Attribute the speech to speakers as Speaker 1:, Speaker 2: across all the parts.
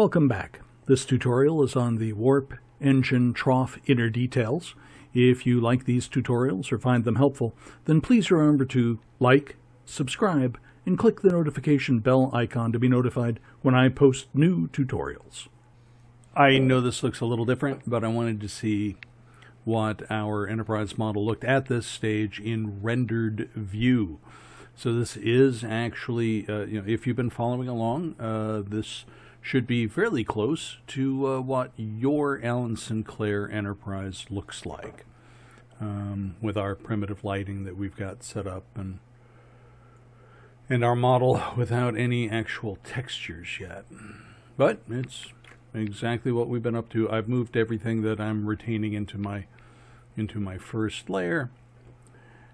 Speaker 1: Welcome back. This tutorial is on the warp engine trough inner details. If you like these tutorials or find them helpful, then please remember to like, subscribe, and click the notification bell icon to be notified when I post new tutorials. I know this looks a little different, but I wanted to see what our Enterprise model looked at this stage in rendered view. So this is actually, if you've been following along, this should be fairly close to what your Alan Sinclair Enterprise looks like, with our primitive lighting that we've got set up and our model without any actual textures yet. But it's exactly what we've been up to. I've moved everything that I'm retaining into my first layer,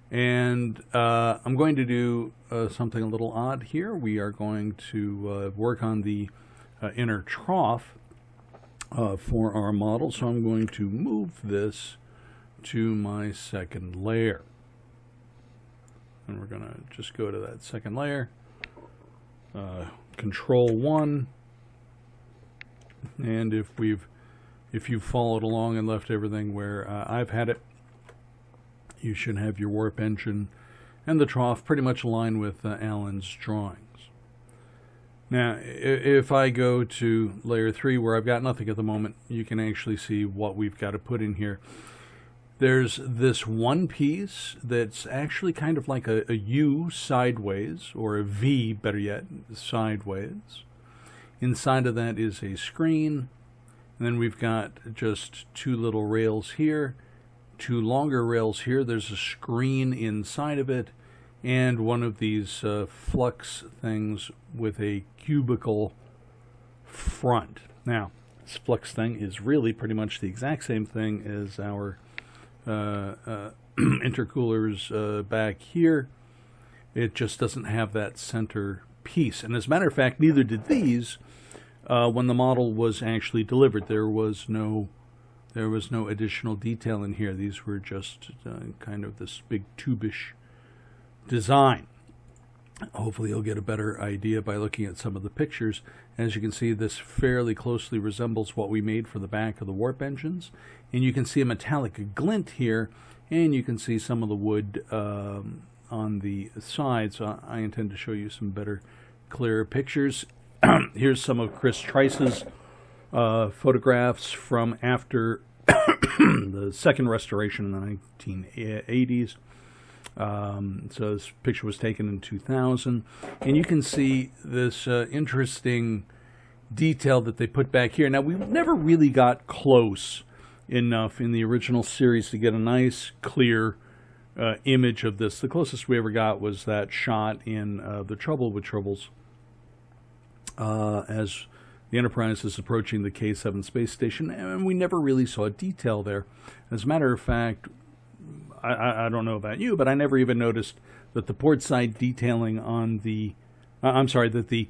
Speaker 1: and I'm going to do something a little odd here. We are going to work on the inner trough for our model, so I'm going to move this to my second layer, and we're going to just go to that second layer, Control 1, and if you've followed along and left everything where I've had it, you should have your warp engine and the trough pretty much aligned with Alan's drawings. Now, if I go to layer 3 where I've got nothing at the moment, you can actually see what we've got to put in here. There's this one piece that's actually kind of like a U sideways, or a V, better yet, sideways. Inside of that is a screen, and then we've got just two little rails here, two longer rails here. There's a screen inside of it, and one of these flux things with a cubical front. Now, this flux thing is really pretty much the exact same thing as our intercoolers back here. It just doesn't have that center piece. And as a matter of fact, neither did these when the model was actually delivered. There was no additional detail in here. These were just kind of this big tubish design. Hopefully you'll get a better idea by looking at some of the pictures. As you can see, this fairly closely resembles what we made for the back of the warp engines, and you can see a metallic glint here, and you can see some of the wood on the sides. I intend to show you some better, clearer pictures. Here's some of Chris Trice's photographs from after the second restoration in the 1980s. So this picture was taken in 2000, and you can see this interesting detail that they put back here. Now, we never really got close enough in the original series to get a nice, clear image of this. The closest we ever got was that shot in The Trouble with Troubles, as the Enterprise is approaching the K7 space station, and we never really saw detail there. As a matter of fact, I don't know about you, but I never even noticed that the port side detailing on the, that the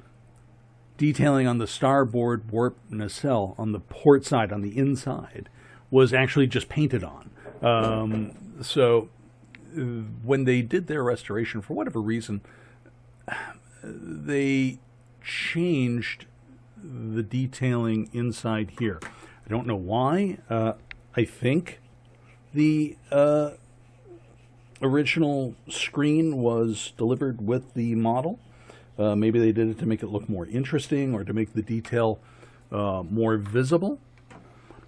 Speaker 1: detailing on the starboard warp nacelle on the port side, on the inside, was actually just painted on. So when they did their restoration, for whatever reason, they changed the detailing inside here. I don't know why. I think the original screen was delivered with the model. Maybe they did it to make it look more interesting or to make the detail more visible.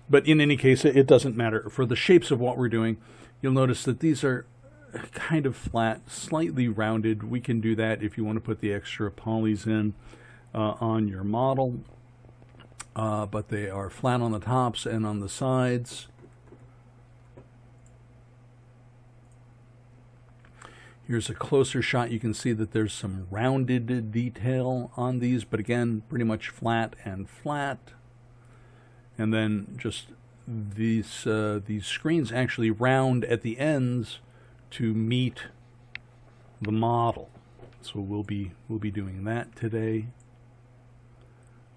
Speaker 1: But in any case, it doesn't matter. For the shapes of what we're doing, you'll notice that these are kind of flat, slightly rounded. We can do that if you want to put the extra polys in on your model. But they are flat on the tops and on the sides. Here's a closer shot. You can see that there's some rounded detail on these, but again, pretty much flat and flat. And then just these screens actually round at the ends to meet the model. So we'll be doing that today.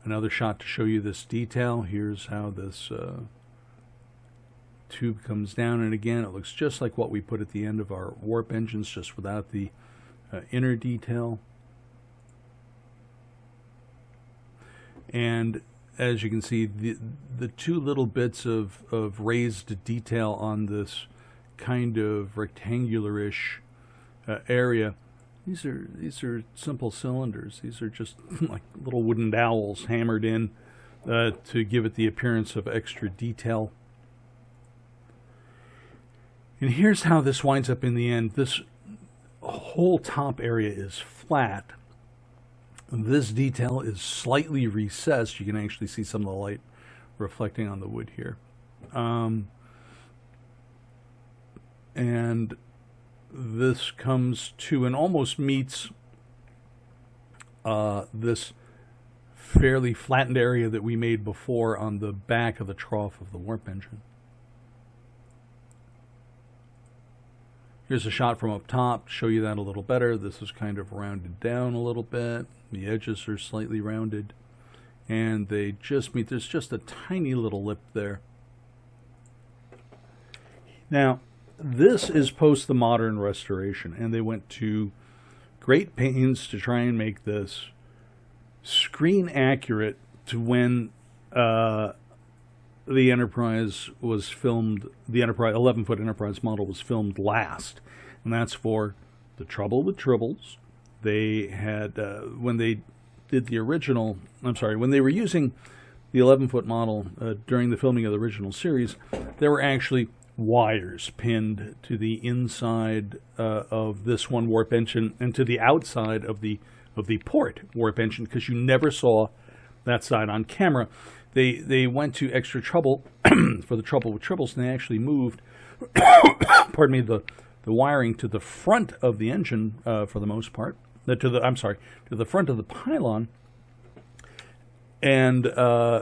Speaker 1: Another shot to show you this detail. Here's how this tube comes down, and again, it looks just like what we put at the end of our warp engines, just without the inner detail. And as you can see, the two little bits of raised detail on this kind of rectangular-ish area, these are simple cylinders. These are just like little wooden dowels hammered in to give it the appearance of extra detail. And here's how this winds up in the end. This whole top area is flat. This detail is slightly recessed. You can actually see some of the light reflecting on the wood here. And this comes to and almost meets this fairly flattened area that we made before on the back of the trough of the warp engine. Here's a shot from up top to show you that a little better. This is kind of rounded down a little bit. The edges are slightly rounded. And they just meet. There's just a tiny little lip there. Now, this is post the modern restoration, and they went to great pains to try and make this screen accurate to when the Enterprise was filmed, the Enterprise 11-foot Enterprise model was filmed last, and that's for The Trouble with Tribbles. They had, when they did the original, when they were using the 11-foot model during the filming of the original series, there were actually wires pinned to the inside of this one warp engine and to the outside of the port warp engine, because you never saw that side on camera. They went to extra trouble for The Trouble with Tribbles, and they actually moved pardon me, the wiring to the front of the engine for the most part, to the front of the pylon, and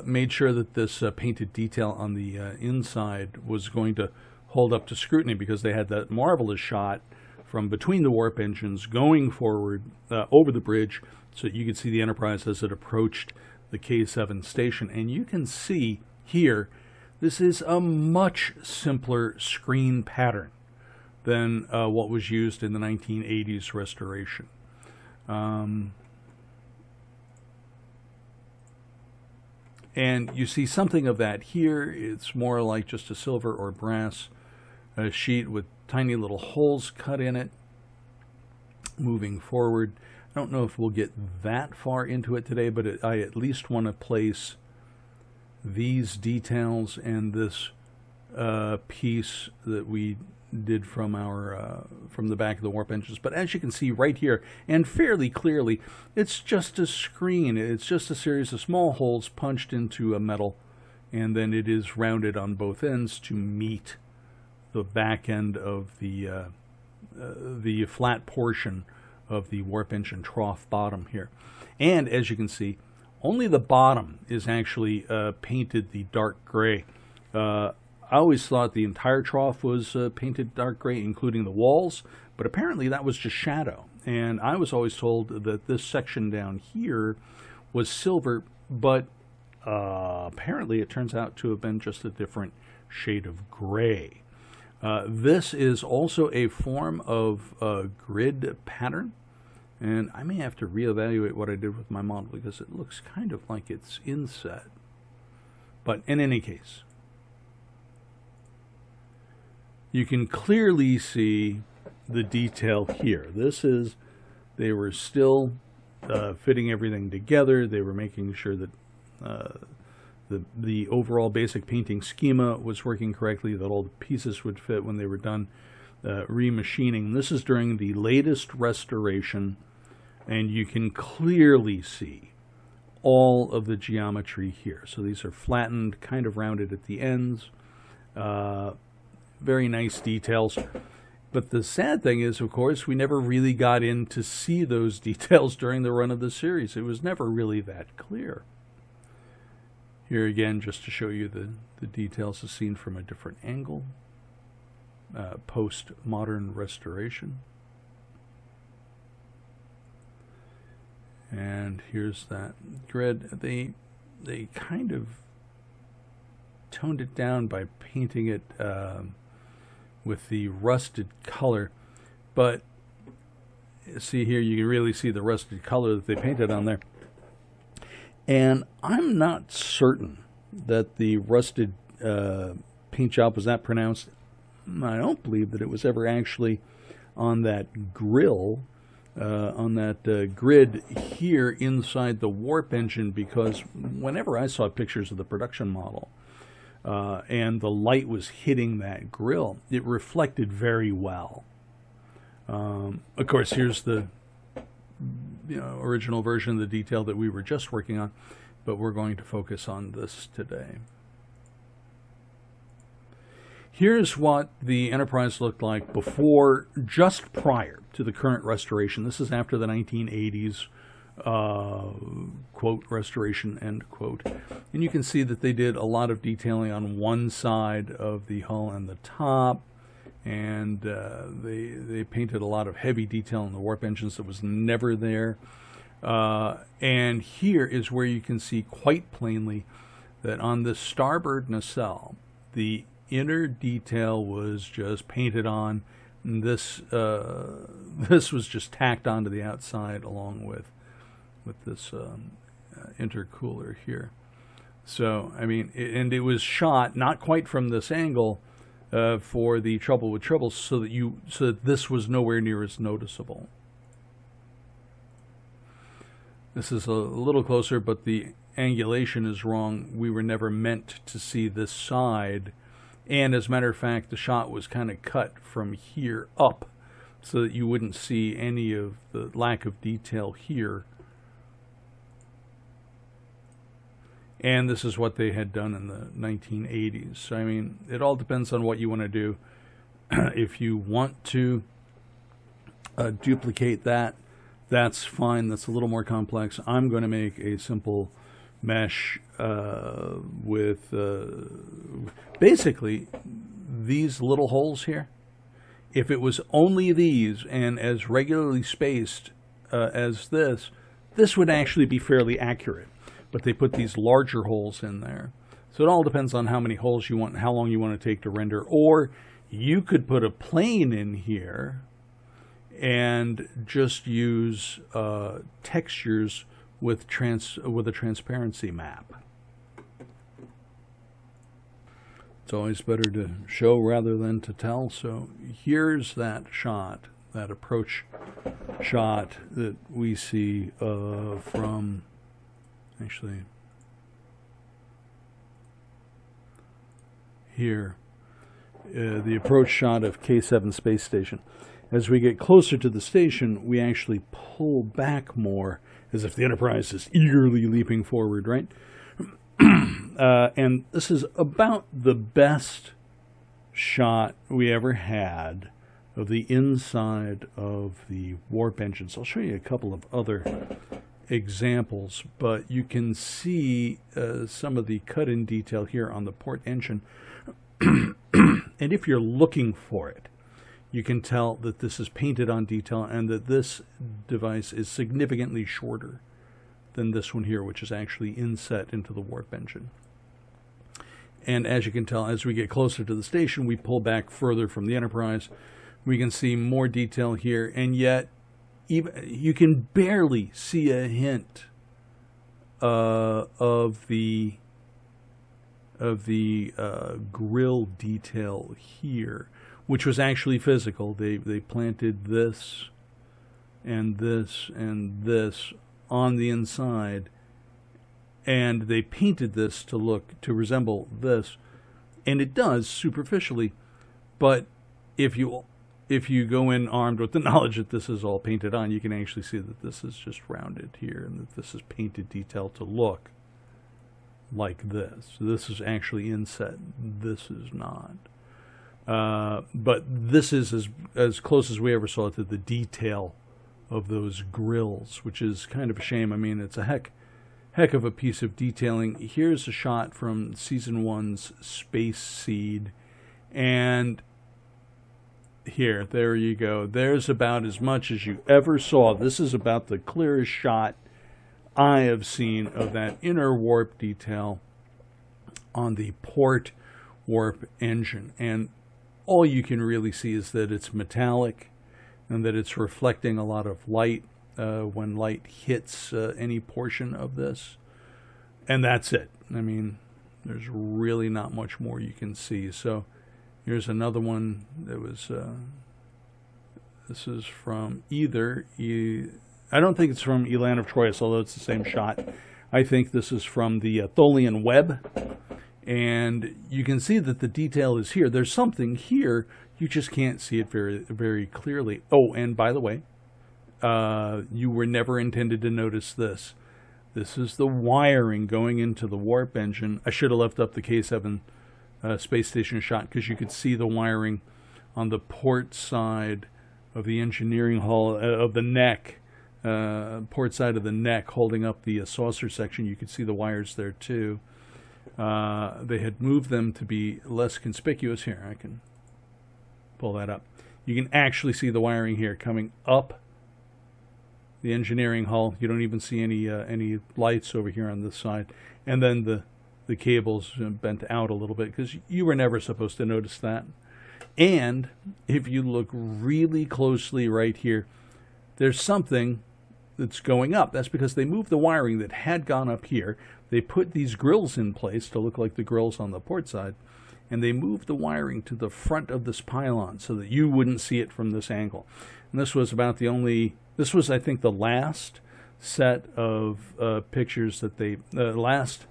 Speaker 1: made sure that this painted detail on the inside was going to hold up to scrutiny, because they had that marvelous shot from between the warp engines going forward over the bridge, so that you could see the Enterprise as it approached the K7 station. And you can see here, this is a much simpler screen pattern than what was used in the 1980s restoration. And you see something of that here. It's more like just a silver or brass sheet with tiny little holes cut in it moving forward. I don't know if we'll get that far into it today, but I at least want to place these details and this piece that we did from our from the back of the warp engines. But as you can see right here, and fairly clearly, it's just a screen. It's just a series of small holes punched into a metal, and then it is rounded on both ends to meet the back end of the flat portion of the warp engine trough bottom here. And as you can see, only the bottom is actually painted the dark gray. I always thought the entire trough was painted dark gray, including the walls, but apparently that was just shadow. And I was always told that this section down here was silver, but apparently it turns out to have been just a different shade of gray. This is also a form of grid pattern, and I may have to reevaluate what I did with my model, because it looks kind of like it's inset. But in any case, you can clearly see the detail here. They were still fitting everything together. They were making sure that the overall basic painting schema was working correctly, that all the pieces would fit when they were done remachining. This is during the latest restoration, and you can clearly see all of the geometry here. So these are flattened, kind of rounded at the ends. Very nice details. But the sad thing is, of course, we never really got in to see those details during the run of the series. It was never really that clear. Here again, just to show you the details as seen from a different angle, post-modern restoration. And here's that grid. They kind of toned it down by painting it with the rusted color, but see here, you can really see the rusted color that they painted on there. And I'm not certain that the rusted paint job was that pronounced. I don't believe that it was ever actually on that grill, on that grid here inside the warp engine, because whenever I saw pictures of the production model and the light was hitting that grill, it reflected very well. Of course, here's the original version of the detail that we were just working on, but we're going to focus on this today. Here's what the Enterprise looked like before, just prior to the current restoration. This is after the 1980s, quote, restoration, end quote. And you can see that they did a lot of detailing on one side of the hull and the top, and they painted a lot of heavy detail in the warp engines that was never there. And here is where you can see quite plainly that on the starboard nacelle, the inner detail was just painted on. And this was just tacked onto the outside along with this intercooler here. So I mean, and it was shot not quite from this angle for the Trouble with Tribbles, so that this was nowhere near as noticeable. This is a little closer, but the angulation is wrong. We were never meant to see this side. And as a matter of fact, the shot was kind of cut from here up so that you wouldn't see any of the lack of detail here. And this is what they had done in the 1980s. So, I mean, it all depends on what you want to do. If you want to duplicate that, that's fine. That's a little more complex. I'm going to make a simple mesh with basically these little holes here. If it was only these and as regularly spaced as this would actually be fairly accurate. But they put these larger holes in there. So it all depends on how many holes you want and how long you want to take to render. Or you could put a plane in here and just use textures with a transparency map. It's always better to show rather than to tell. So here's that shot, that approach shot that we see from, actually, here, the approach shot of K7 space station. As we get closer to the station, we actually pull back more, as if the Enterprise is eagerly leaping forward, right? And this is about the best shot we ever had of the inside of the warp engines. I'll show you a couple of other examples, but you can see some of the cut-in detail here on the port engine. And if you're looking for it, you can tell that this is painted on detail and that this device is significantly shorter than this one here, which is actually inset into the warp engine. And as you can tell, as we get closer to the station, we pull back further from the Enterprise. We can see more detail here, and yet even you can barely see a hint of the grill detail here, which was actually physical. They planted this and this and this on the inside, and they painted this to resemble this, and it does superficially. But if you go in armed with the knowledge that this is all painted on, you can actually see that this is just rounded here and that this is painted detail to look like this. So this is actually inset. This is not. But this is as close as we ever saw to the detail of those grills, which is kind of a shame. I mean, it's a heck of a piece of detailing. Here's a shot from Season 1's Space Seed, and there you go. There's about as much as you ever saw. This is about the clearest shot I have seen of that inner warp detail on the port warp engine. And all you can really see is that it's metallic and that it's reflecting a lot of light when light hits any portion of this. And that's it. I mean, there's really not much more you can see. So here's another one that was, this is from either, I don't think it's from Elan of Troyes, although it's the same shot. I think this is from the Tholian web. And you can see that the detail is here. There's something here. You just can't see it very, very clearly. Oh, and by the way, you were never intended to notice this. This is the wiring going into the warp engine. I should have left up the K7 space station shot because you could see the wiring on the port side of the engineering hull, of the neck, port side of the neck holding up the saucer section. You could see the wires there too. They had moved them to be less conspicuous. Here, I can pull that up. You can actually see the wiring here coming up the engineering hull. You don't even see any lights over here on this side. And then the cables bent out a little bit because you were never supposed to notice that. And if you look really closely right here, there's something that's going up. That's because they moved the wiring that had gone up here. They put these grills in place to look like the grills on the port side, and they moved the wiring to the front of this pylon so that you wouldn't see it from this angle. And this was about the only, this was, I think, the last set of pictures that they, the last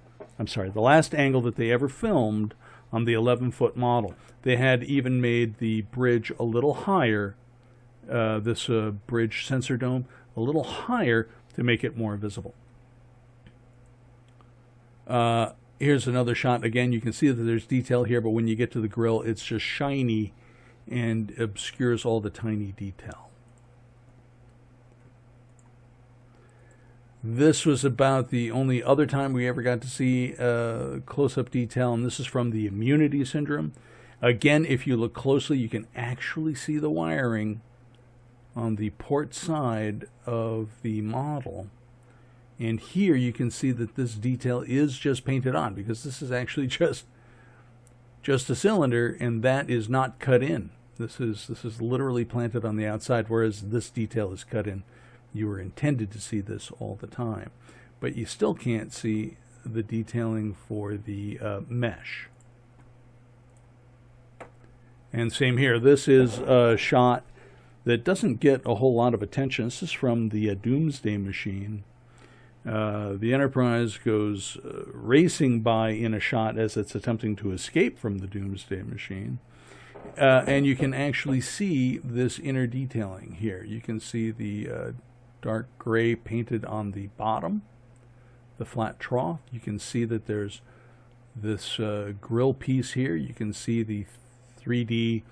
Speaker 1: angle that they ever filmed on the 11-foot model. They had even made the bridge a little higher, this bridge sensor dome, a little higher to make it more visible. Here's another shot. Again, you can see that there's detail here, but when you get to the grill, it's just shiny and obscures all the tiny detail. This was about the only other time we ever got to see close-up detail, and this is from the immunity syndrome. Again, if you look closely, you can actually see the wiring on the port side of the model. And here you can see that this detail is just painted on, because this is actually just a cylinder, and that is not cut in. This is literally planted on the outside, whereas this detail is cut in. You were intended to see this all the time, but you still can't see the detailing for the mesh. And same here. This is a shot that doesn't get a whole lot of attention. This is from the Doomsday Machine. The Enterprise goes racing by in a shot as it's attempting to escape from the Doomsday Machine. And you can actually see this inner detailing here. You can see the dark gray painted on the bottom, the flat trough. You can see that there's this grill piece here. You can see the 3D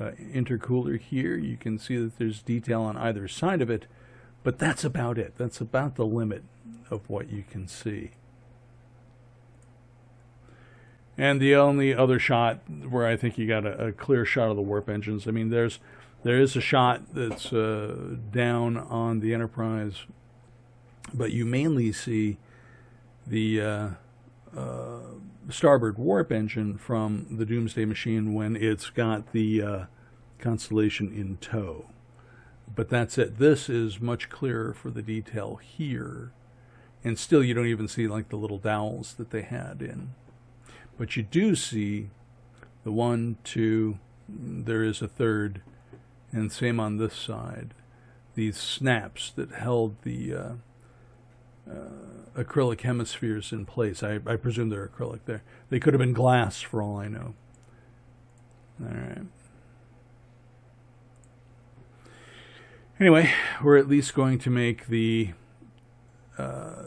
Speaker 1: intercooler here. You can see that there's detail on either side of it, but that's about it. That's about the limit of what you can see. And the only other shot where I think you got a clear shot of the warp engines, I mean, there is a shot that's down on the Enterprise, but you mainly see the starboard warp engine from the Doomsday Machine when it's got the Constellation in tow. But that's it. This is much clearer for the detail here. And still you don't even see like the little dowels that they had in. But you do see the 1, 2, there is a third, and same on this side. These snaps that held the acrylic hemispheres in place. I presume they're acrylic there. They could have been glass for all I know. All right. Anyway, we're at least going to make the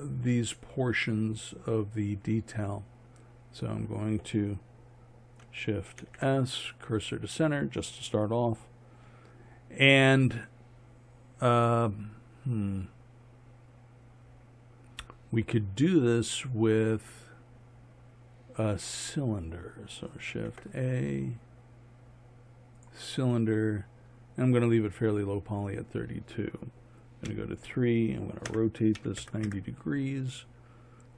Speaker 1: these portions of the detail. So I'm going to Shift S, cursor to center, just to start off. And we could do this with a cylinder. So Shift A, cylinder. I'm going to leave it fairly low poly at 32. I'm going to go to 3. I'm going to rotate this 90 degrees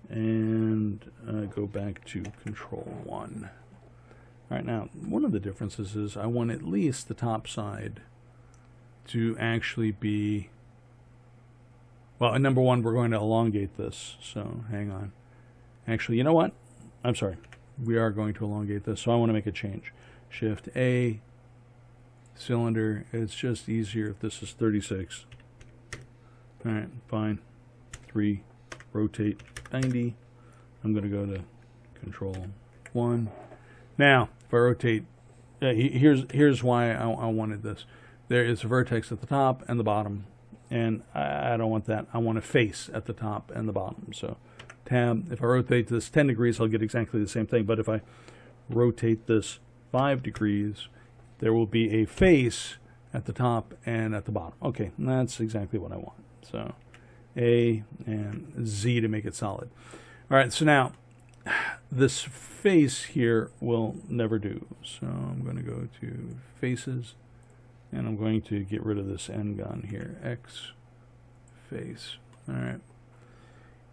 Speaker 1: and go back to Control 1. All right, now, one of the differences is I want at least the top side to actually be, well, number one, we're going to elongate this, so hang on. Actually, you know what? I'm sorry. We are going to elongate this, so I want to make a change. Shift A, cylinder. It's just easier if this is 36. All right, fine. 3, rotate 90. I'm going to go to Control 1. Now, if I rotate, here's why I wanted this. There is a vertex at the top and the bottom, and I don't want that. I want a face at the top and the bottom. So tab, if I rotate this 10 degrees, I'll get exactly the same thing. But if I rotate this 5 degrees, there will be a face at the top and at the bottom. Okay, and that's exactly what I want. So A and Z to make it solid. All right, so now this face here will never do. So I'm going to go to Faces, and I'm going to get rid of this N gun here. X, face. All right.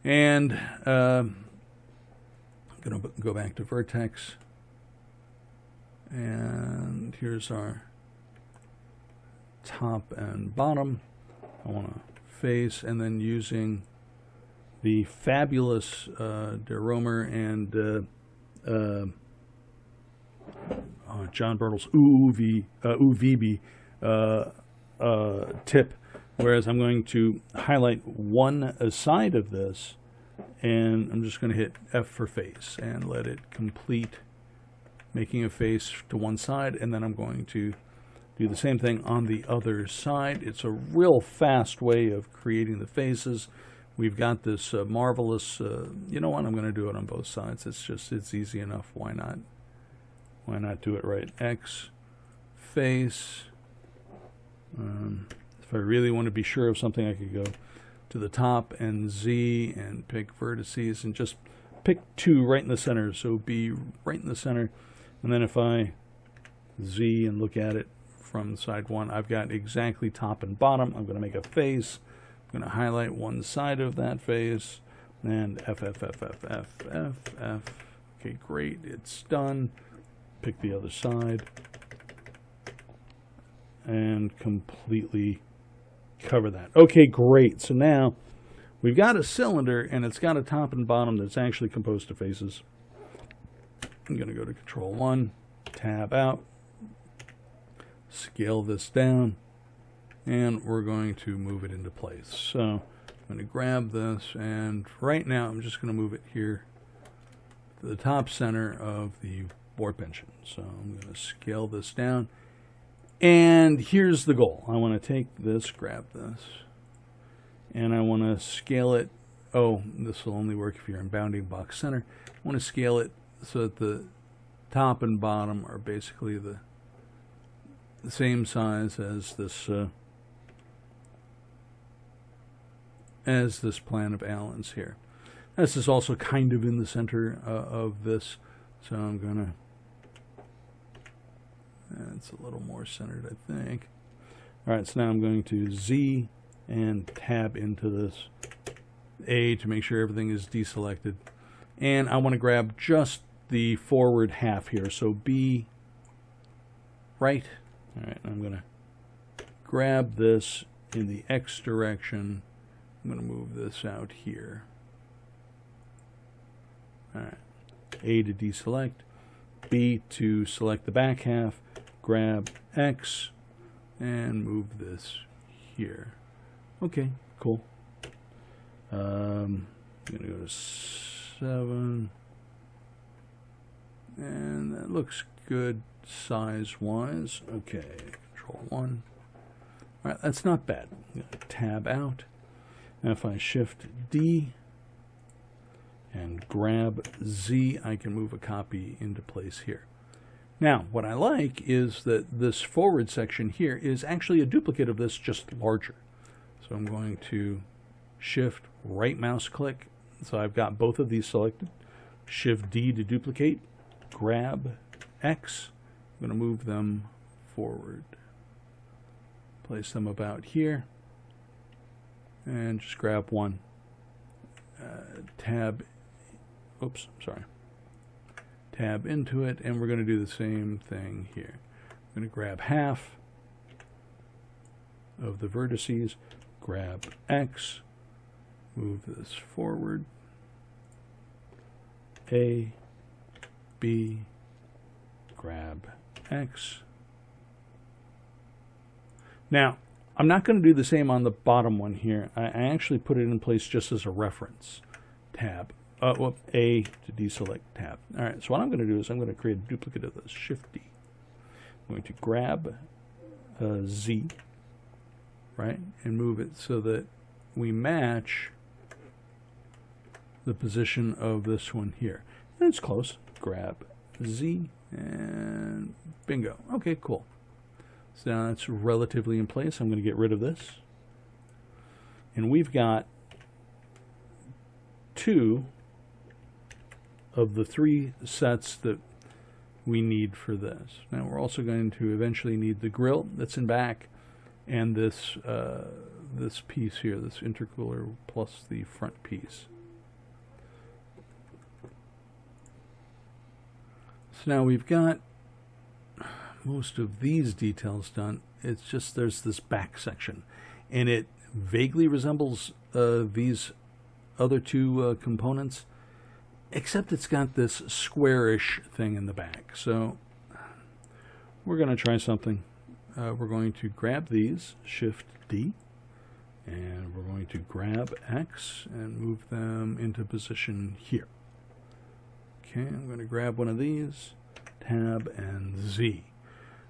Speaker 1: And I'm going to go back to Vertex. And here's our top and bottom. I want to face, and then using the fabulous DeRomer and John Bertels UVB tip, whereas I'm going to highlight one side of this, and I'm just going to hit F for face and let it complete making a face to one side, and then I'm going to do the same thing on the other side. It's a real fast way of creating the faces. We've got this marvelous, you know what, I'm going to do it on both sides. It's easy enough. Why not? Why not do it right? X, face. If I really want to be sure of something, I could go to the top and Z and pick vertices and just pick 2 right in the center. So B right in the center. And then if I Z and look at it from side 1, I've got exactly top and bottom. I'm going to make a face. I'm going to highlight one side of that face, and F, F, F, F, F, F, F. Okay, great. It's done. Pick the other side and completely cover that. Okay, great. So now we've got a cylinder, and it's got a top and bottom that's actually composed of faces. I'm going to go to Control 1, tab out, scale this down, and we're going to move it into place. So I'm going to grab this, and right now I'm just going to move it here to the top center of the board pension. So I'm going to scale this down, and here's the goal. I want to take this, grab this, and I want to scale it. Oh, this will only work if you're in bounding box center. I want to scale it so that the top and bottom are basically the same size as this plan of Allen's here. This is also kind of in the center of this, so I'm gonna. It's a little more centered, I think. All right, so now I'm going to Z and tab into this A to make sure everything is deselected, and I want to grab just the forward half here. So B right. All right, I'm going to grab this in the X direction. I'm going to move this out here. All right, A to deselect, B to select the back half, grab X, and move this here. Okay, cool. I'm going to go to 7. And that looks good size-wise. Okay, Control 1. All right, that's not bad. I'm going to tab out. And if I Shift D and grab Z, I can move a copy into place here. Now, what I like is that this forward section here is actually a duplicate of this, just larger. So I'm going to Shift right mouse click. So I've got both of these selected. Shift D to duplicate. Grab X. I'm going to move them forward. Place them about here. And just grab one. Tab. Oops, sorry. Tab into it, and we're going to do the same thing here. I'm going to grab half of the vertices. Grab X. Move this forward. A, B, grab X. Now, I'm not going to do the same on the bottom one here. I actually put it in place just as a reference. Tab. Well, A to deselect tab. All right, so what I'm going to do is I'm going to create a duplicate of this. Shift D. I'm going to grab Z, right, and move it so that we match the position of this one here. And it's close. Grab Z, and bingo. Okay, cool. So now it's relatively in place. I'm going to get rid of this. And we've got 2 of the 3 sets that we need for this. Now we're also going to eventually need the grill that's in back and this this piece here, this intercooler plus the front piece. So now we've got most of these details done. It's just there's this back section, and it vaguely resembles these other 2 components, except it's got this squarish thing in the back. So we're going to try something. We're going to grab these, Shift D, and we're going to grab X and move them into position here. Okay, I'm going to grab one of these, Tab and Z.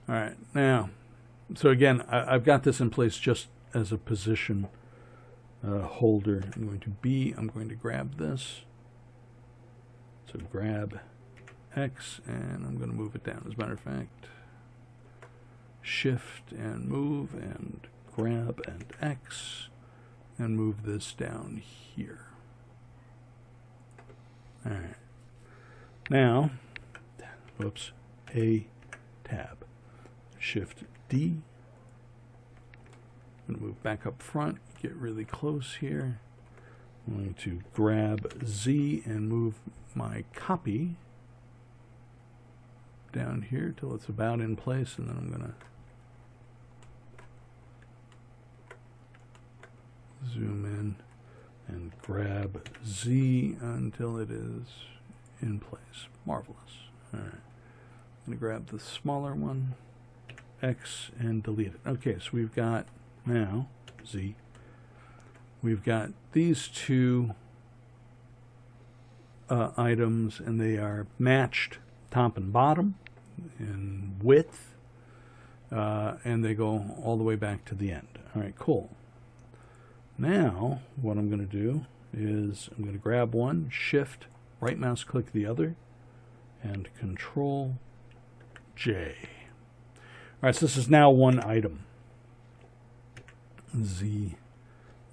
Speaker 1: All right, now, so again, I've got this in place just as a position holder. I'm going to B, I'm going to grab this. So grab X, and I'm going to move it down. As a matter of fact, Shift and move, and grab and X, and move this down here. All right. Now, whoops, A, Tab. Shift D. I'm going to move back up front, get really close here. I'm going to grab Z and move my copy down here till it's about in place, and then I'm going to zoom in and grab Z until it is in place. Marvelous. All right. I'm going to grab the smaller one, X, and delete it. Okay, so we've got now Z. We've got these 2 items, and they are matched top and bottom in width, and they go all the way back to the end. All right, cool. Now, what I'm going to do is I'm going to grab one, Shift, right mouse click the other, and Control J. All right, so this is now one item. Z.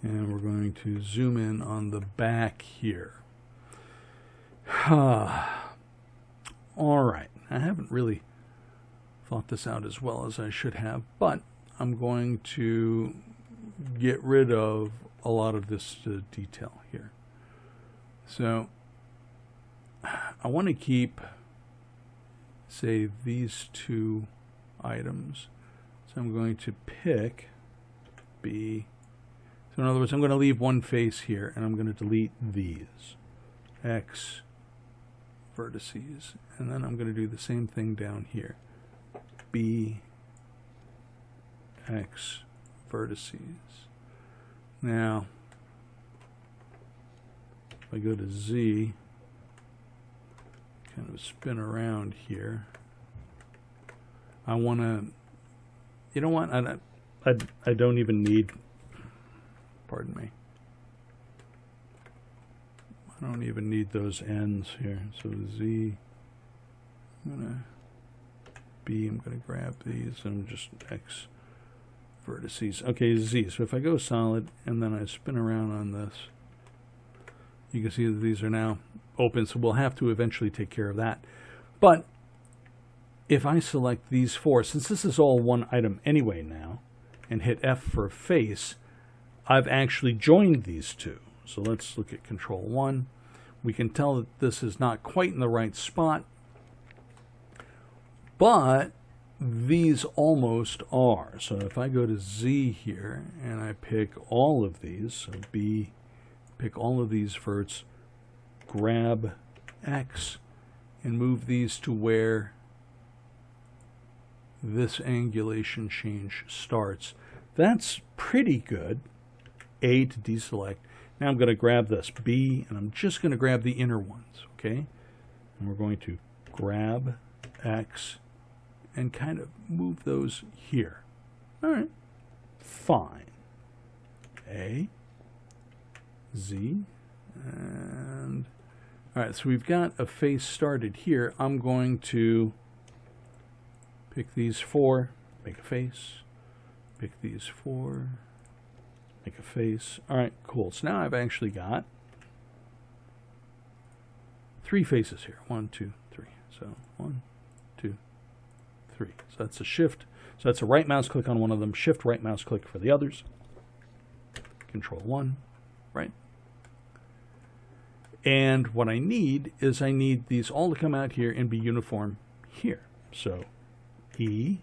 Speaker 1: And we're going to zoom in on the back here. All right. I haven't really thought this out as well as I should have, but I'm going to get rid of a lot of this detail here. So I want to keep, say, these 2 items. So I'm going to pick B. So in other words, I'm going to leave one face here, and I'm going to delete these X vertices, and then I'm going to do the same thing down here. B, X vertices. Now, if I go to Z, kind of spin around here, I want to, you know what, I don't even need, pardon me, I don't even need those ends here. So Z, I'm going to B, I'm going to grab these, and just X vertices. Okay, Z. So if I go solid and then I spin around on this, you can see that these are now open, so we'll have to eventually take care of that. But if I select these 4, since this is all one item anyway now, and hit F for face, I've actually joined these 2. So let's look at Control 1. We can tell that this is not quite in the right spot, but these almost are. So if I go to Z here and I pick all of these, so B, pick all of these verts, grab X, and move these to where this angulation change starts. That's pretty good. A to deselect. Now I'm going to grab this B, and I'm just going to grab the inner ones, okay? And we're going to grab X and kind of move those here. All right, fine. A, Z, and all right, so we've got a face started here. I'm going to pick these 4, make a face, pick these 4, make a face. All right, cool. So now I've actually got 3 faces here. 1, 2, 3. So 1, 2, 3. So that's a shift. So that's a right mouse click on one of them, shift right mouse click for the others. Control 1, right? And what I need is I need these all to come out here and be uniform here. So E,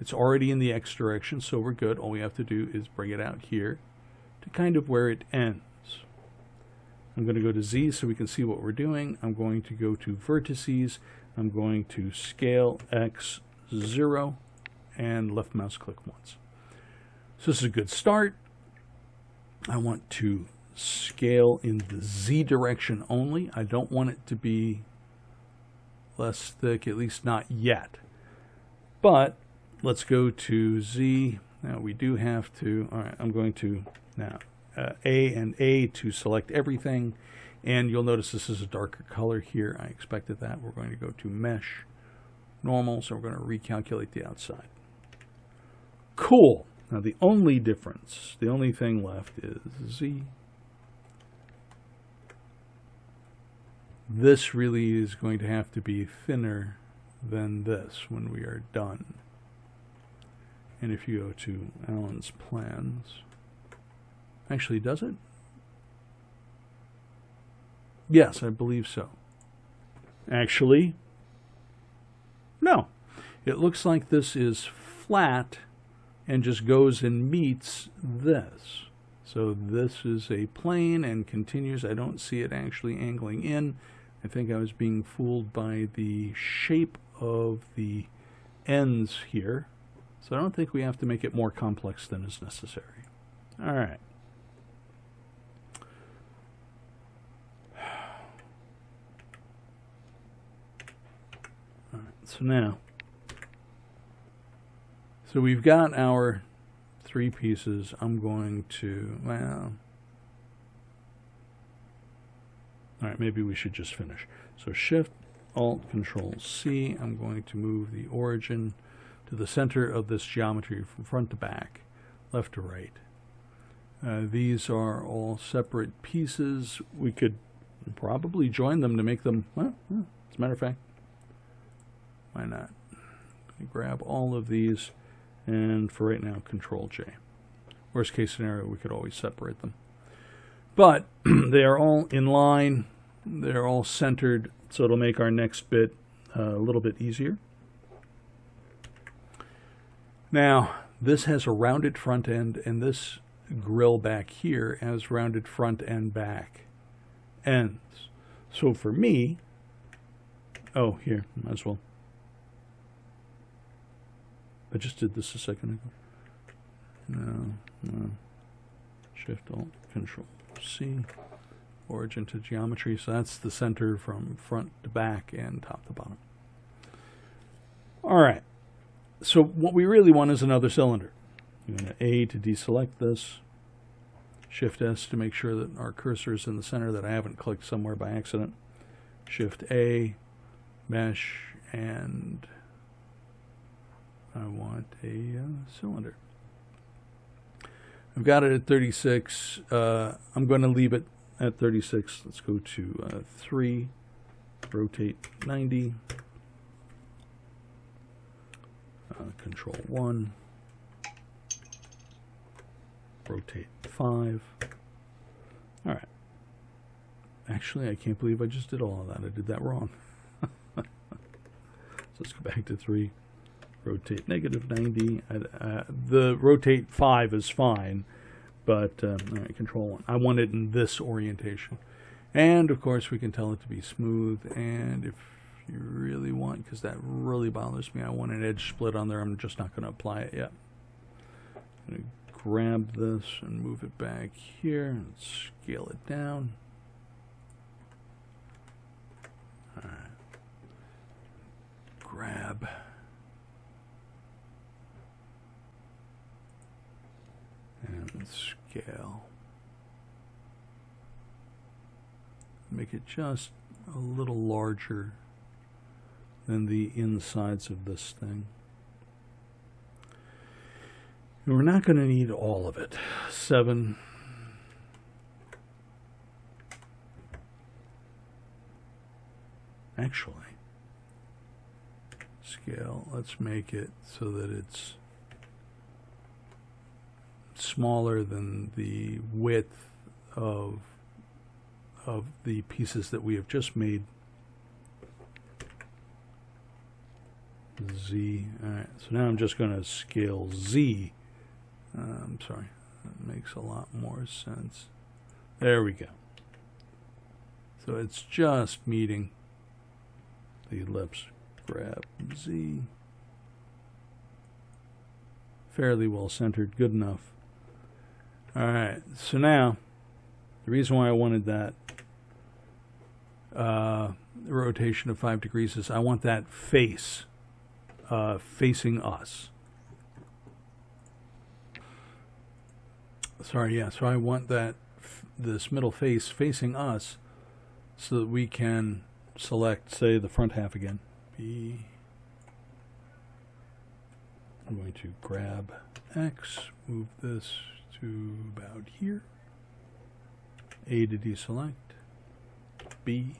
Speaker 1: it's already in the X direction, so we're good. All we have to do is bring it out here to kind of where it ends. I'm going to go to Z so we can see what we're doing. I'm going to go to vertices. I'm going to scale X 0 and left mouse click once. So this is a good start. I want to scale in the Z direction only. I don't want it to be less thick, at least not yet. But let's go to Z. Now we do have to, all right, I'm going to now A and A to select everything. And you'll notice this is a darker color here. I expected that. We're going to go to Mesh, Normal, so we're going to recalculate the outside. Cool. Now the only difference, the only thing left is Z. This really is going to have to be thinner than this when we are done. And if you go to Alan's plans, actually, does it? Yes, I believe so. Actually, no. It looks like this is flat and just goes and meets this. So this is a plane and continues. I don't see it actually angling in. I think I was being fooled by the shape of the ends here. So I don't think we have to make it more complex than is necessary. All right. All right, so now, so we've got our 3 pieces. I'm going to, well, all right, maybe we should just finish. So Shift, Alt, Control, C. I'm going to move the origin to the center of this geometry from front to back, left to right. These are all separate pieces. We could probably join them to make them, well, as a matter of fact, why not? Grab all of these, and for right now, Control J. Worst case scenario, we could always separate them. But they are all in line. They're all centered, so it'll make our next bit a little bit easier. Now, this has a rounded front end, and this grill back here has rounded front and back ends. So for me, oh, here, might as well. I just did this a second ago. No. Shift, Alt, Control, C. Origin to geometry. So that's the center from front to back and top to bottom. All right. So what we really want is another cylinder. You're going to A to deselect this. Shift S to make sure that our cursor is in the center, that I haven't clicked somewhere by accident. Shift A, Mesh, and I want a cylinder. I've got it at 36. I'm going to leave it at 36. Let's go to 3, rotate 90, Control 1, rotate 5. All right. Actually, I can't believe I just did all of that. I did that wrong. So let's go back to 3. Rotate negative 90. The rotate 5 is fine, but all right, Control 1. I want it in this orientation. And of course we can tell it to be smooth, and if you really want, because that really bothers me, I want an edge split on there, I'm just not going to apply it yet. I'm going to grab this and move it back here and scale it down. All right. Grab. And scale. Make it just a little larger than the insides of this thing. And we're not going to need all of it. 7. Actually, scale, let's make it so that it's smaller than the width of the pieces that we have just made. Z. Alright, so now I'm just going to scale Z. I'm sorry, that makes a lot more sense. There we go. So it's just meeting the ellipse. Grab Z. Fairly well centered, good enough. Alright, so now the reason why I wanted that rotation of 5 degrees is I want that face facing us. Sorry, yeah, so I want that this middle face facing us so that we can select, say, the front half again. B. I'm going to grab X, move this to about here. A to deselect. B.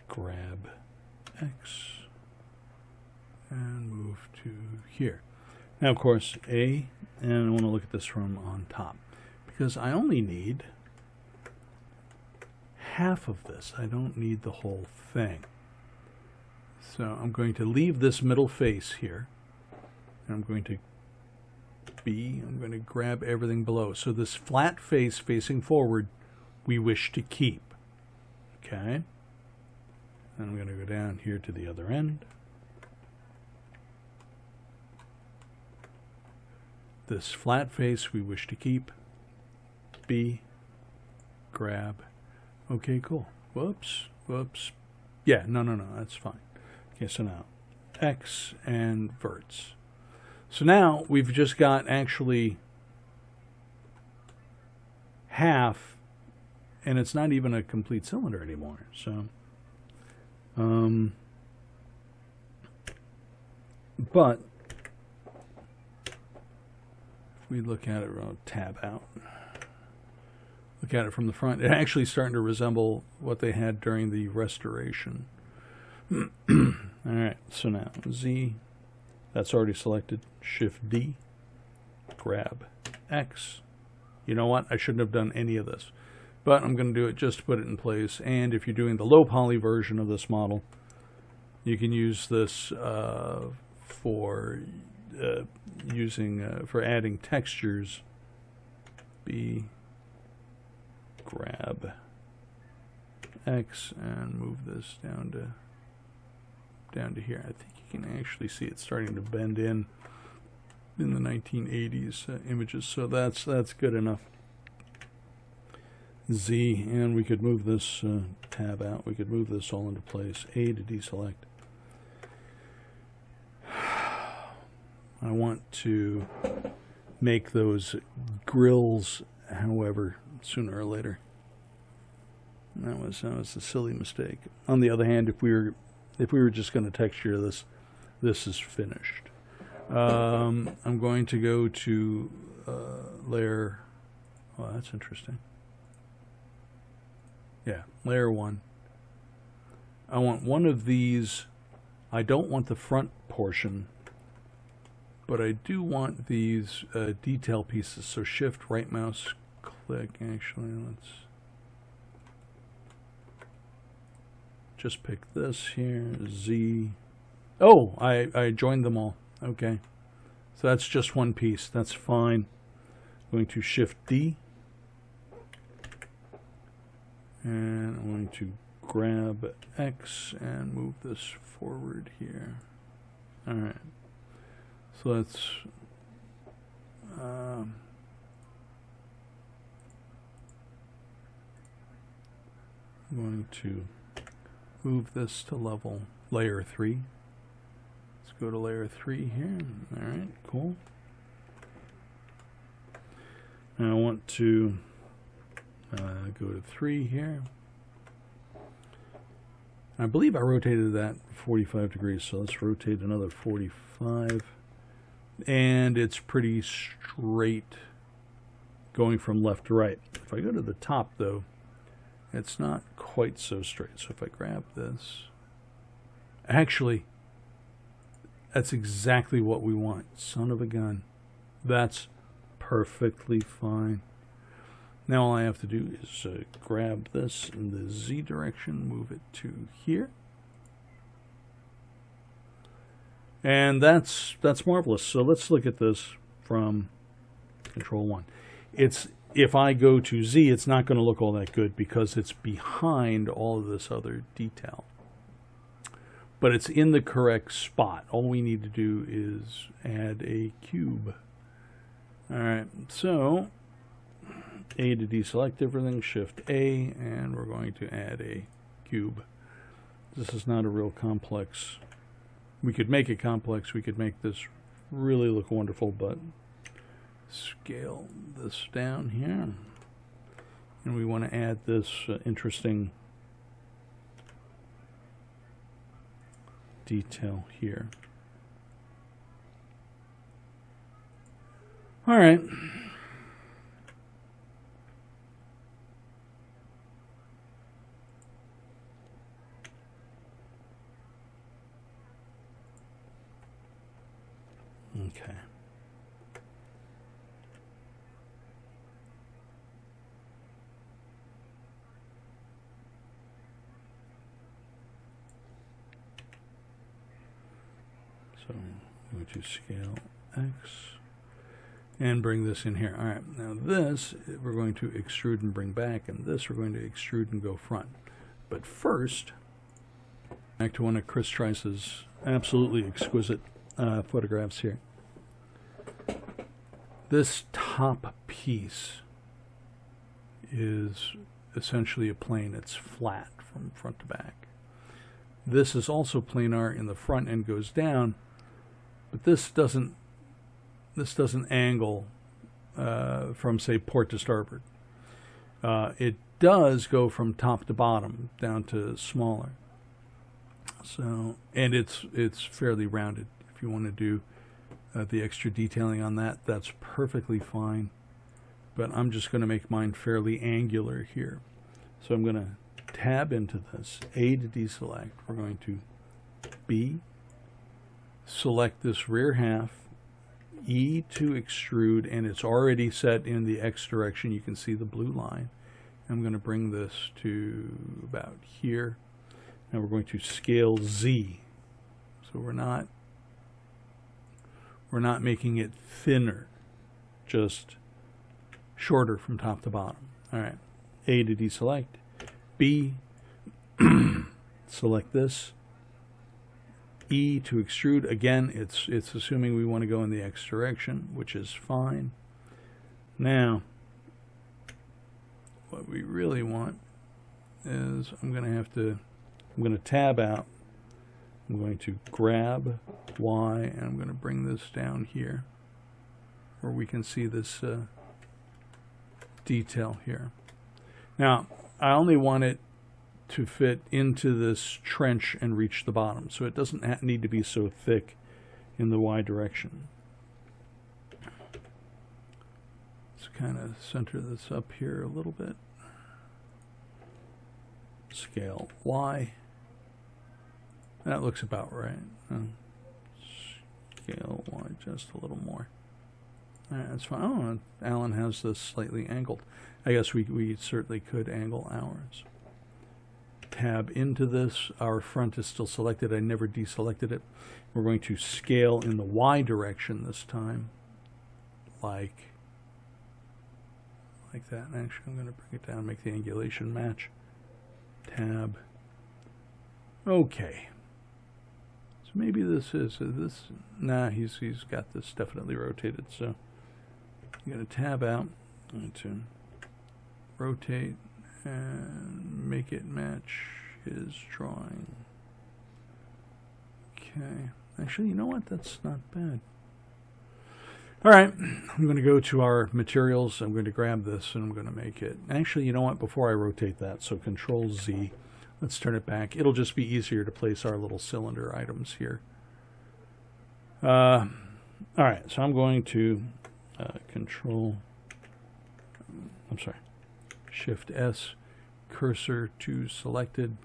Speaker 1: Grab X and move to here. Now, of course, A, and I want to look at this from on top because I only need half of this. I don't need the whole thing. So I'm going to leave this middle face here, and I'm going to I'm going to grab everything below. So this flat face facing forward, we wish to keep. Okay. And I'm going to go down here to the other end. This flat face we wish to keep. B. Grab. Okay, cool. Whoops. Whoops. Yeah, no, that's fine. Okay, so now X and verts. So now we've just got actually half, and it's not even a complete cylinder anymore. So, but if we look at it, we'll tab out. Look at it from the front. It's actually starting to resemble what they had during the restoration. All right, so now Z, that's already selected. Shift D, grab X. You know what? I shouldn't have done any of this, but I'm going to do it just to put it in place. And if you're doing the low poly version of this model, you can use this for for adding textures. B, grab X and move this down to here. I think you can actually see it starting to bend in the 1980s images, so that's good enough. Z, and we could move this tab out. We could move this all into place. A to deselect. I want to make those grills, however, sooner or later. That was a silly mistake. On the other hand, if we were just going to texture this, this is finished. I'm going to go to layer. Oh, that's interesting. Yeah, layer 1. I want one of these. I don't want the front portion, but I do want these detail pieces. So shift right mouse click. Actually, let's just pick this here. Z. Oh, I joined them all. Okay. So that's just one piece. That's fine. I'm going to shift D. And I'm going to grab X and move this forward here. All right. So let's I'm going to move this to layer 3. Let's go to layer 3 here. All right, cool. Now I want to go to 3 here. I believe I rotated that 45 degrees, so let's rotate another 45. And it's pretty straight going from left to right. If I go to the top, though, it's not quite so straight. So if I grab this, actually, that's exactly what we want. Son of a gun. That's perfectly fine. Now all I have to do is grab this in the Z direction, move it to here. And that's marvelous. So let's look at this from Control 1. If I go to Z, it's not going to look all that good because it's behind all of this other detail. But it's in the correct spot. All we need to do is add a cube. All right, so A to deselect everything, Shift A, and we're going to add a cube. This is not a real complex. We could make it complex. We could make this really look wonderful, but scale this down here. And we want to add this interesting detail here. All right. Okay. So I'm going to scale X and bring this in here. All right, now this we're going to extrude and bring back, and this we're going to extrude and go front. But first, back to one of Chris Trice's absolutely exquisite photographs here. This top piece is essentially a plane. It's flat from front to back. This is also planar in the front and goes down, but this doesn't angle from, say, port to starboard. It does go from top to bottom down to smaller. So, and it's fairly rounded. If you want to do the extra detailing on that, that's perfectly fine. But I'm just going to make mine fairly angular here. So I'm going to tab into this, A to deselect. We're going to B, select this rear half, E to extrude, and it's already set in the X direction. You can see the blue line. I'm going to bring this to about here. Now we're going to scale Z. So we're not making it thinner, just shorter from top to bottom. All right, A to deselect, B, select this, E to extrude. Again, it's assuming we want to go in the X direction, which is fine. Now, what we really want is I'm going to tab out. I'm going to grab Y, and I'm going to bring this down here where we can see this detail here. Now, I only want it to fit into this trench and reach the bottom, so it doesn't need to be so thick in the Y direction. Let's kind of center this up here a little bit. Scale Y. That looks about right. Scale Y just a little more. All right, that's fine. Oh, Alan has this slightly angled. I guess we certainly could angle ours. Tab into this. Our front is still selected. I never deselected it. We're going to scale in the Y direction this time, like that. And actually, I'm going to bring it down, make the angulation match. tab. Okay. So maybe this is this. Nah, he's got this definitely rotated. So you got to tab out and to rotate and make it match his drawing. Okay. Actually, you know what? That's not bad. All right. I'm going to go to our materials. I'm going to grab this and I'm going to make it. Actually, you know what? Before I rotate that, so Control Z. Let's turn it back. It'll just be easier to place our little cylinder items here. All right. So I'm going to Shift S, cursor to selected,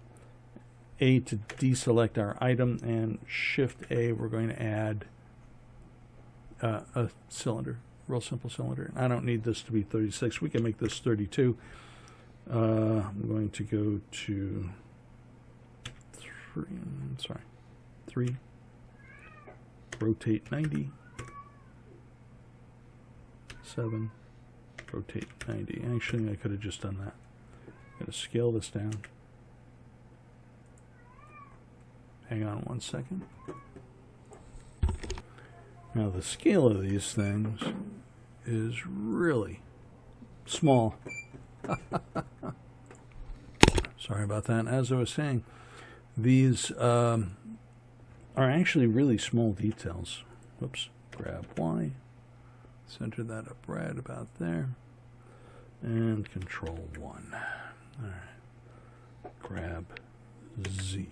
Speaker 1: A to deselect our item, and Shift A, we're going to add a cylinder, real simple cylinder. I don't need this to be 36. We can make this 32. I'm going to go to 3, rotate 90, 7, rotate 90. Actually, I could have just done that. I'm going to scale this down. Hang on 1 second. Now the scale of these things is really small. Sorry about that. As I was saying, these are actually really small details. Whoops. Grab Y. Center that up right about there. And Control 1. All right. Grab Z.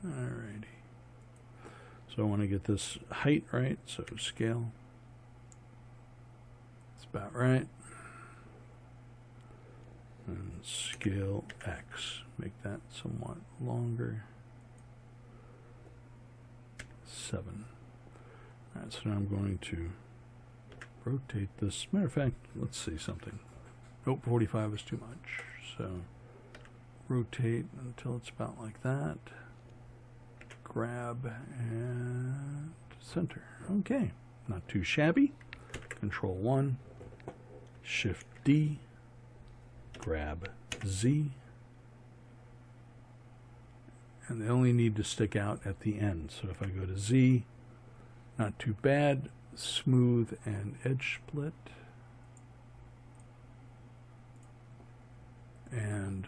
Speaker 1: Alrighty. So I want to get this height right, so scale. It's about right. And scale X. Make that somewhat longer. 7. Alright, so now I'm going to rotate this. Matter of fact, let's see something. Nope, 45 is too much. So rotate until it's about like that. Grab and center. Okay, not too shabby. Control 1, Shift D, grab Z, and they only need to stick out at the end. So if I go to Z, not too bad. Smooth and edge split, and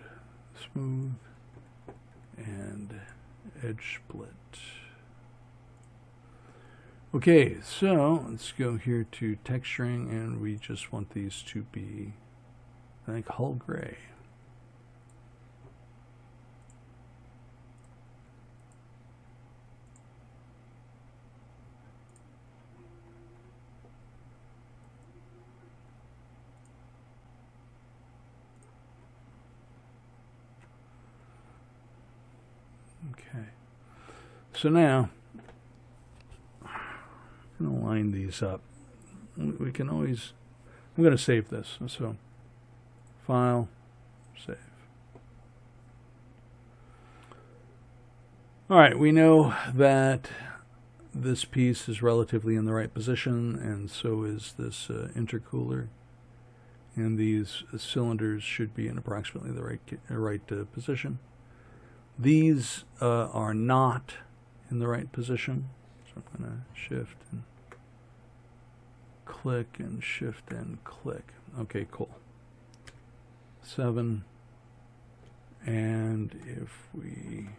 Speaker 1: smooth and edge split. Okay, so let's go here to texturing, and we just want these to be, I think, hull gray. Okay, so now I'm going to line these up. We can always, I'm going to save this. So File, Save. All right, we know that this piece is relatively in the right position, and so is this intercooler. And these cylinders should be in approximately the right position. These are not in the right position, so I'm going to shift and click and shift and click. Okay, cool. 7, and if we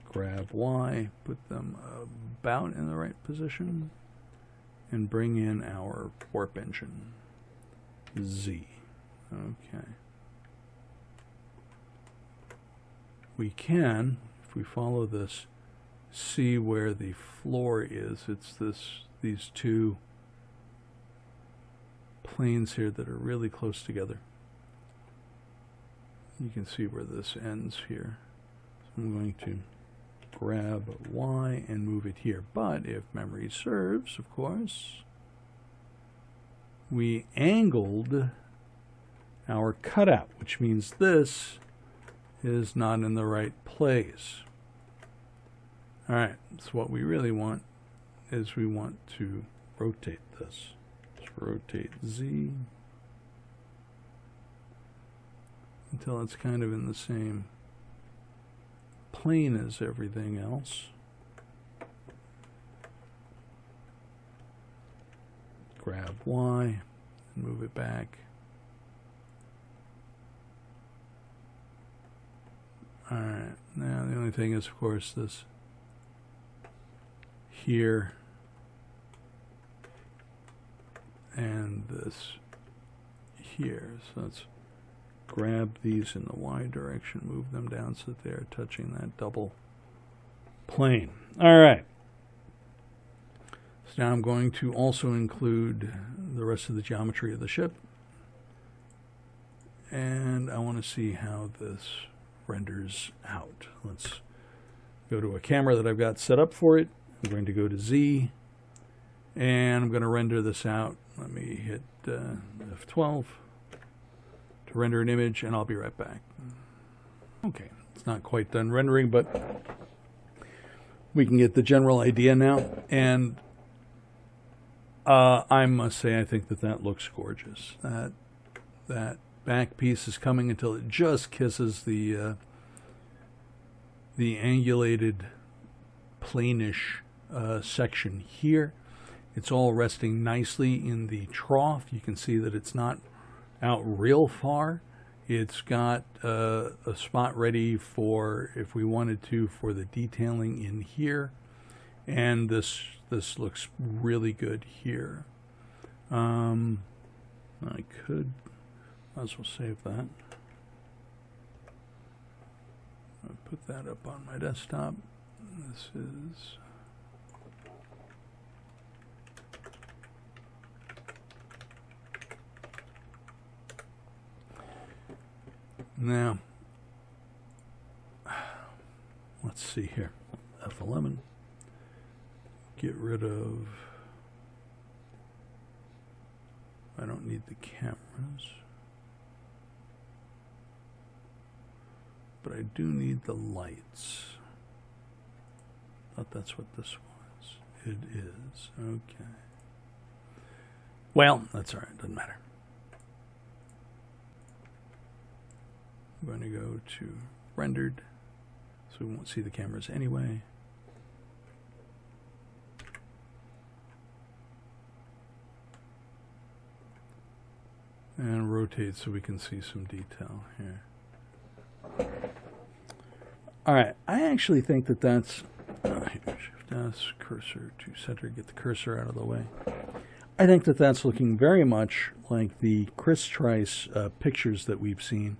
Speaker 1: grab Y, put them about in the right position, and bring in our warp engine, Z. Okay. We can, if we follow this, see where the floor is. It's these two planes here that are really close together. You can see where this ends here. So I'm going to grab Y and move it here. But if memory serves, of course, we angled our cutout, which means this is not in the right place. All right, so what we really want is we want to rotate this. So rotate Z, until it's kind of in the same plane as everything else. Grab Y and move it back. Alright, now the only thing is, of course, this here and this here. So let's grab these in the Y direction, move them down so that they're touching that double plane. Alright. So now I'm going to also include the rest of the geometry of the ship. And I want to see how this renders out. Let's go to a camera that I've got set up for it. I'm going to go to Z, and I'm going to render this out. Let me hit F12 to render an image, and I'll be right back. Okay, it's not quite done rendering, but we can get the general idea now. And I must say, I think that looks gorgeous. That back piece is coming until it just kisses the angulated planish section here. It's all resting nicely in the trough. You can see that it's not out real far. It's got a spot ready for, if we wanted to, for the detailing in here. And this looks really good here. I could, might as well save that. I'll put that up on my desktop. This is now, let's see here. F11. Get rid of, I don't need the cameras, but I do need the lights. Thought that's what this was. It is. Okay. Well, that's all right. Doesn't matter. I'm going to go to rendered, so we won't see the cameras anyway. And rotate so we can see some detail here. All right, I actually think that that's Shift S, cursor to center, get the cursor out of the way. I think that that's looking very much like the Chris Trice pictures that we've seen.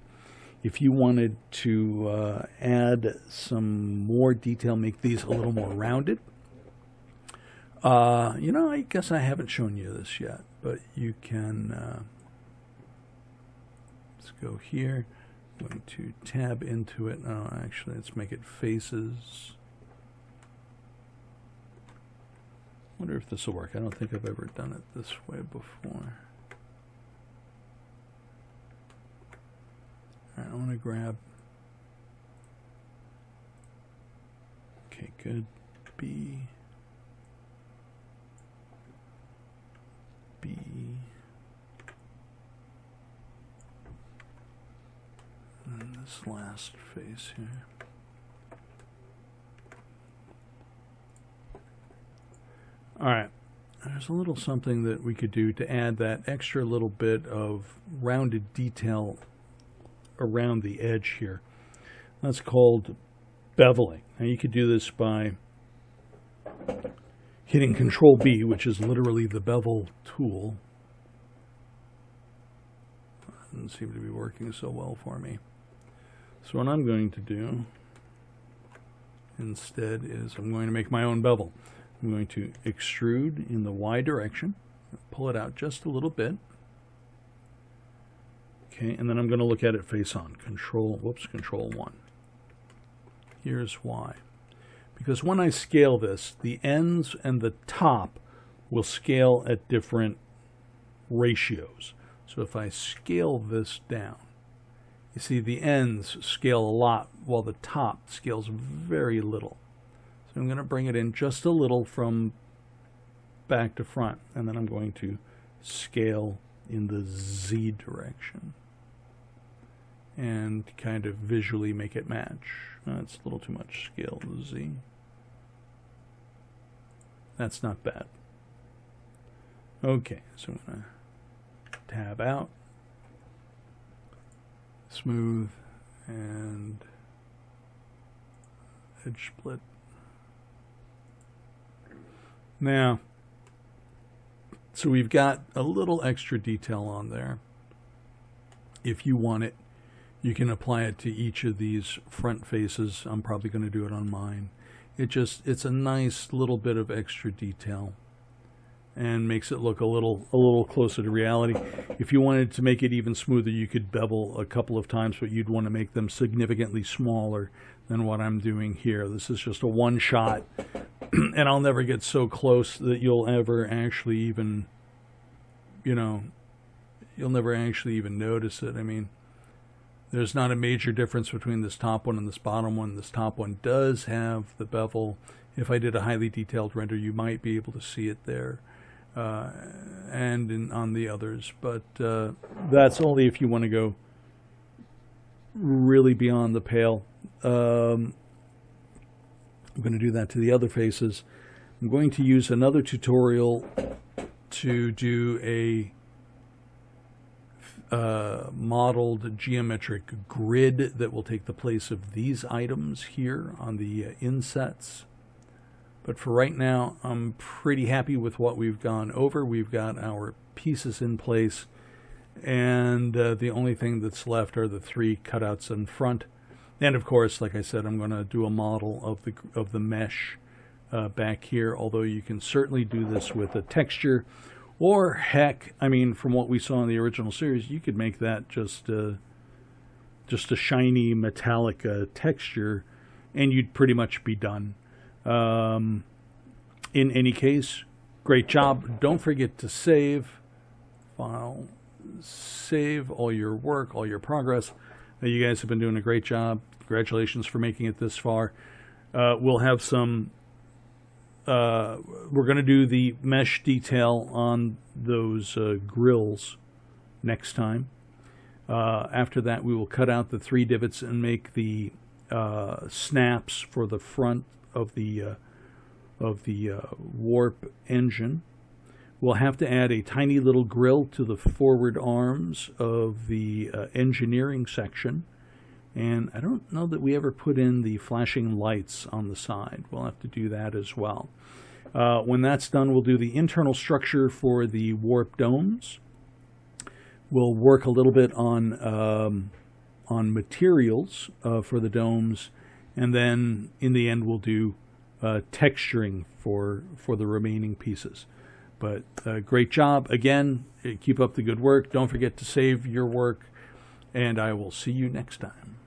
Speaker 1: If you wanted to add some more detail, make these a little more rounded. You know, I guess I haven't shown you this yet, but you can. Let's go here. I'm going to tab into it. No, actually, let's make it faces. Wonder if this will work. I don't think I've ever done it this way before. All right, I want to grab. Okay, good. B. And this last face here. All right, there's a little something that we could do to add that extra little bit of rounded detail around the edge here. That's called beveling. Now you could do this by hitting Control B, which is literally the bevel tool. Doesn't seem to be working so well for me. So what I'm going to do instead is I'm going to make my own bevel. I'm going to extrude in the Y direction, pull it out just a little bit. Okay, and then I'm going to look at it face on. Control 1. Here's Y. Because when I scale this, the ends and the top will scale at different ratios. So if I scale this down, you see the ends scale a lot while the top scales very little. So I'm going to bring it in just a little from back to front, and then I'm going to scale in the Z direction. and kind of visually make it match. That's a little too much scale Z. That's not bad. Okay, so I'm going to tab out, smooth, and edge split. Now, so we've got a little extra detail on there. If you want it, you can apply it to each of these front faces. I'm probably going to do it on mine. It's a nice little bit of extra detail and makes it look a little closer to reality. If you wanted to make it even smoother, you could bevel a couple of times, but you'd want to make them significantly smaller than what I'm doing here. This is just a one shot, and I'll never get so close that you'll ever actually even, you'll never actually even notice it. I mean, there's not a major difference between this top one and this bottom one. This top one does have the bevel. If I did a highly detailed render, you might be able to see it there. And on the others, but that's only if you want to go really beyond the pale. I'm going to do that to the other faces. I'm going to use another tutorial to do a modeled geometric grid that will take the place of these items here on the insets. But for right now, I'm pretty happy with what we've gone over. We've got our pieces in place, and the only thing that's left are the 3 cutouts in front. And of course, like I said, I'm going to do a model of the mesh back here, although you can certainly do this with a texture. Or heck, I mean, from what we saw in the original series, you could make that just a shiny metallic texture, and you'd pretty much be done. In any case, great job. Don't forget to save. File, save all your work, all your progress. You guys have been doing a great job. Congratulations for making it this far. We'll have some, we're going to do the mesh detail on those grills next time. After that, we will cut out the 3 divots and make the snaps for the front of the warp engine. We'll have to add a tiny little grill to the forward arms of the engineering section, and I don't know that we ever put in the flashing lights on the side. We'll have to do that as well. When that's done, we'll do the internal structure for the warp domes. We'll work a little bit on materials for the domes, and then in the end we'll do texturing for the remaining pieces. But great job again. Keep up the good work. Don't forget to save your work, and I will see you next time.